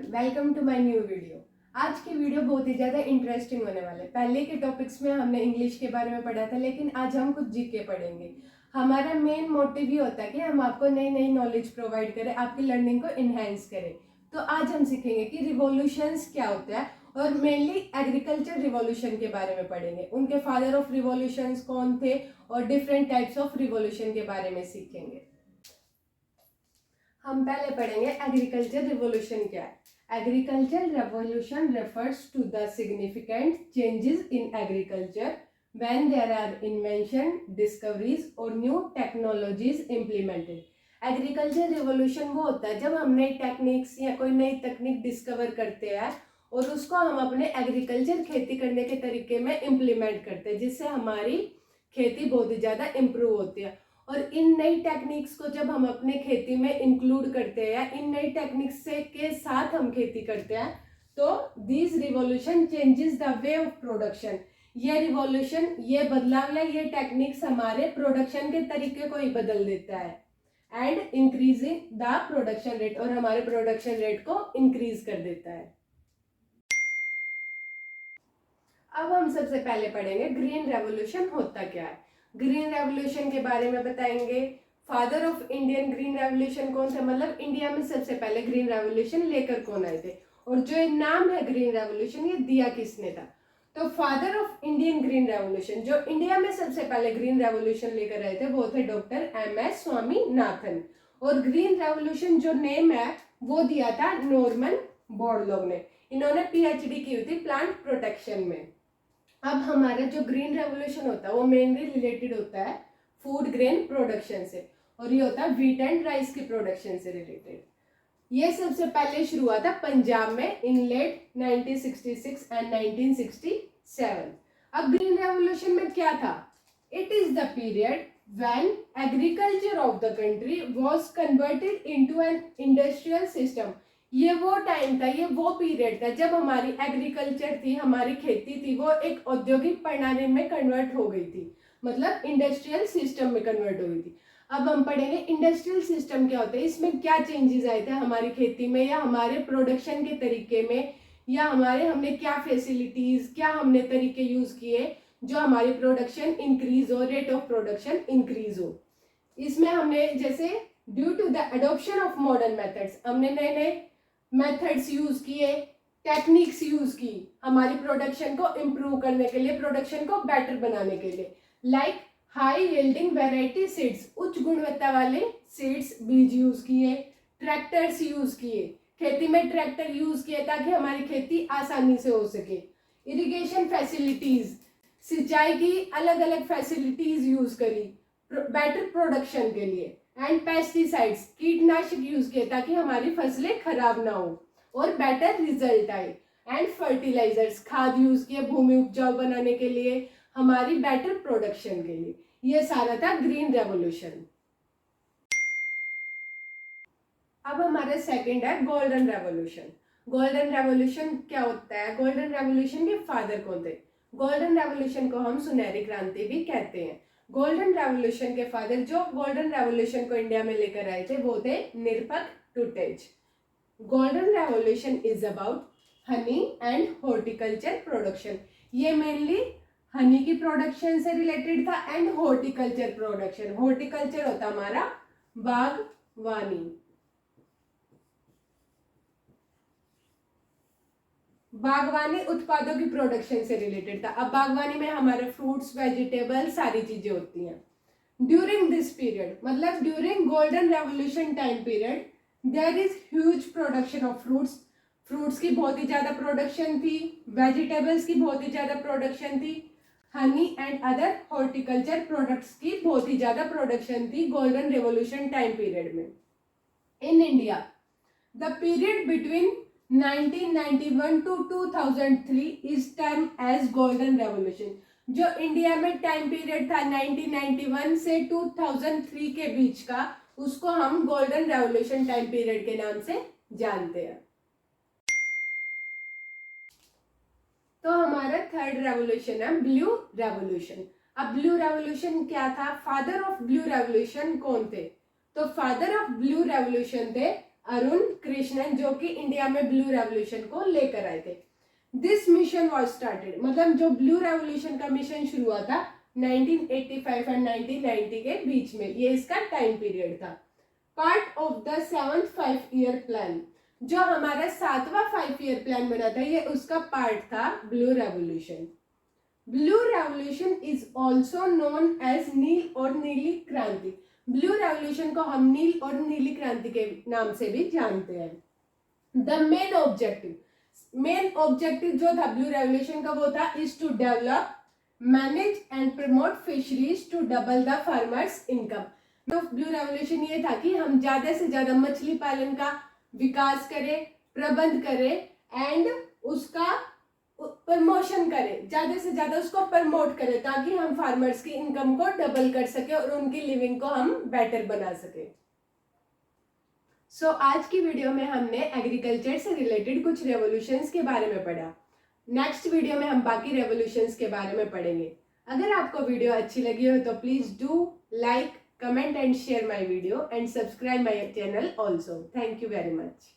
Welcome to my new video. आज की video बहुत ही ज़्यादा इंटरेस्टिंग होने वाले। पहले के टॉपिक्स में हमने इंग्लिश के बारे में पढ़ा था, लेकिन आज हम कुछ जीके पढ़ेंगे। हमारा मेन मोटिव ये होता है कि हम आपको नई नई नॉलेज प्रोवाइड करें, आपकी लर्निंग को इन्हेंस करें। तो आज हम सीखेंगे कि रिवॉल्यूशंस क्या होता है और मेनली एग्रीकल्चर रिवॉल्यूशन के बारे में पढ़ेंगे। उनके फादर ऑफ रिवॉल्यूशंस कौन थे और डिफरेंट टाइप्स ऑफ रिवॉल्यूशन के बारे में सीखेंगे। हम पहले पढ़ेंगे एग्रीकल्चर रिवॉल्यूशन क्या है। Agriculture revolution refers to the significant changes in agriculture when there are invention, discoveries और new technologies implemented. Agriculture revolution वो होता है जब हम नई टेक्निक्स या कोई नई तकनीक डिस्कवर करते हैं और उसको हम अपने एग्रीकल्चर खेती करने के तरीके में इम्प्लीमेंट करते हैं, जिससे हमारी खेती बहुत ही ज़्यादा इम्प्रूव होती है। और इन नई टेक्निक्स को जब हम अपने खेती में इंक्लूड करते हैं, इन नई टेक्निक्स से के साथ हम खेती करते हैं, तो this revolution changes the way of production. ये रिवॉल्यूशन, ये बदलाव या ये टेक्निक्स हमारे प्रोडक्शन के तरीके को ही बदल देता है and increasing the production rate, और हमारे प्रोडक्शन रेट को इंक्रीज कर देता है। अब हम सबसे पहले पढ़ेंगे ग्रीन रेवोल्यूशन होता क्या है। ग्रीन रेवोल्यूशन के बारे में बताएंगे। Father of Indian green revolution कौन थे, मतलब इंडिया में सबसे पहले ग्रीन रेवोल्यूशन लेकर कौन आए थे, और जो ये नाम है ग्रीन रेवोल्यूशन ये दिया किसने था। तो father of Indian green revolution, जो इंडिया में सबसे पहले ग्रीन रेवोल्यूशन लेकर आए थे, वो थे डॉक्टर MS स्वामीनाथन। और ग्रीन रेवोल्यूशन जो नेम है वो दिया था नॉर्मन बोरलॉग ने। इन्होंने PhD की हुई थी प्लांट प्रोटेक्शन में। अब हमारा जो ग्रीन रेवोल्यूशन होता है वो मेनली रिलेटेड होता है फूड ग्रेन प्रोडक्शन से, और ये होता है व्हीट एंड राइस की प्रोडक्शन से रिलेटेड। ये सबसे पहले शुरू हुआ था पंजाब में इन लेट 1966 एंड 1967। अब ग्रीन रेवोल्यूशन में क्या था? It is the period when agriculture of the country was converted into an industrial system. ये वो टाइम था, ये वो पीरियड था जब हमारी एग्रीकल्चर थी, हमारी खेती थी, वो एक औद्योगिक प्रणाली में कन्वर्ट हो गई थी, मतलब इंडस्ट्रियल सिस्टम में कन्वर्ट हो गई थी। अब हम पढ़ेंगे इंडस्ट्रियल सिस्टम क्या होता है, इसमें क्या चेंजेस आए थे हमारी खेती में या हमारे प्रोडक्शन के तरीके में, या हमने क्या फैसिलिटीज, क्या हमने तरीके यूज किए जो हमारी प्रोडक्शन इंक्रीज हो, रेट ऑफ प्रोडक्शन इंक्रीज हो। इसमें हमने जैसे due to the adoption of modern methods, हमने नए नए मेथड्स यूज किए, टेक्निक्स यूज की हमारी प्रोडक्शन को इम्प्रूव करने के लिए, प्रोडक्शन को बेटर बनाने के लिए। Like high yielding variety seeds, उच्च गुणवत्ता वाले सीड्स, बीज यूज किए, ट्रैक्टर्स यूज किए, खेती में ट्रैक्टर यूज किए ताकि हमारी खेती आसानी से हो सके। इरिगेशन फैसिलिटीज, सिंचाई की अलग अलग फैसिलिटीज यूज करी बेटर प्रोडक्शन के लिए। एंड पेस्टिसाइड्स, कीटनाशक यूज किए ताकि हमारी फसलें खराब ना हो और बेटर रिजल्ट आए। एंड फर्टिलाइजर्स, खाद यूज किए भूमि उपजाऊ बनाने के लिए, हमारी बेटर प्रोडक्शन के लिए। ये सारा था ग्रीन रेवोल्यूशन। अब हमारा सेकंड है गोल्डन रेवोल्यूशन। गोल्डन रेवोल्यूशन क्या होता है? गोल्डन रेवोल्यूशन के फादर कौन थे? गोल्डन रेवोल्यूशन को हम सुनहरी क्रांति भी कहते हैं। गोल्डन रेवोल्यूशन के फादर जो गोल्डन रेवोल्यूशन को इंडिया में लेकर आए थे वो थे Nirpakh Tutej. Golden revolution is about honey and horticulture production. ये मेनली हनी की प्रोडक्शन से रिलेटेड था एंड हॉर्टिकल्चर प्रोडक्शन। हॉर्टिकल्चर होता हमारा बागवानी। बागवानी उत्पादों की प्रोडक्शन से रिलेटेड था। अब बागवानी में हमारे फ्रूट्स, वेजिटेबल, सारी चीजें होती हैं। ड्यूरिंग दिस पीरियड, मतलब during golden revolution time period, there is huge production of fruits. Fruits की बहुत ही ज्यादा प्रोडक्शन थी, वेजिटेबल्स की बहुत ही ज्यादा प्रोडक्शन थी, honey and other horticulture products की बहुत ही ज्यादा प्रोडक्शन थी गोल्डन रेवोल्यूशन टाइम पीरियड में। In India the period between 1991 to 2003 is termed as golden revolution। जो इंडिया में टाइम पीरियड था 1991 से 2003 के बीच का, उसको हम गोल्डन रेवोल्यूशन टाइम पीरियड के नाम से जानते हैं। तो हमारा थर्ड रेवोल्यूशन है ब्लू रेवोल्यूशन। अब ब्लू रेवोल्यूशन क्या था? फादर ऑफ ब्लू रेवोल्यूशन कौन थे? तो फादर ऑफ ब्लू रेवोल्यूशन थे अरुण कृष्णन, जो कि इंडिया में ब्लू रेवोल्यूशन को लेकर आए थे। दिस मिशन वॉज स्टार्टेड, मतलब जो ब्लू रेवोल्यूशन का मिशन शुरू हुआ था 1985 एंड 1990 के बीच में, ये इसका टाइम पीरियड था। Part of the 7th 5-year plan, जो हमारा 7वां 5-year प्लान बना था, ये उसका पार्ट था blue revolution. Blue revolution is also known as नील और नीली क्रांति। ब्लू रेवोल्यूशन को हम नील और नीली क्रांति के नाम से भी जानते हैं। द मेन ऑब्जेक्टिव जो था ब्लू रेवोल्यूशन का वो था is to develop, manage and promote fisheries to double the farmers income. तो ब्लू रेवोल्यूशन ये था कि हम ज्यादा से ज्यादा मछली पालन का विकास करें, प्रबंध करें एंड उसका प्रमोशन करें, ज्यादा से ज्यादा उसको प्रमोट करें, ताकि हम फार्मर्स की इनकम को डबल कर सके और उनकी लिविंग को हम बेटर बना सके। सो आज की वीडियो में हमने एग्रीकल्चर से रिलेटेड कुछ रेवोल्यूशंस के बारे में पढ़ा। नेक्स्ट वीडियो में हम बाकी रेवोल्यूशंस के बारे में पढ़ेंगे। अगर आपको वीडियो अच्छी लगी हो तो please do like, comment and share my video and subscribe my channel also. Thank you very much.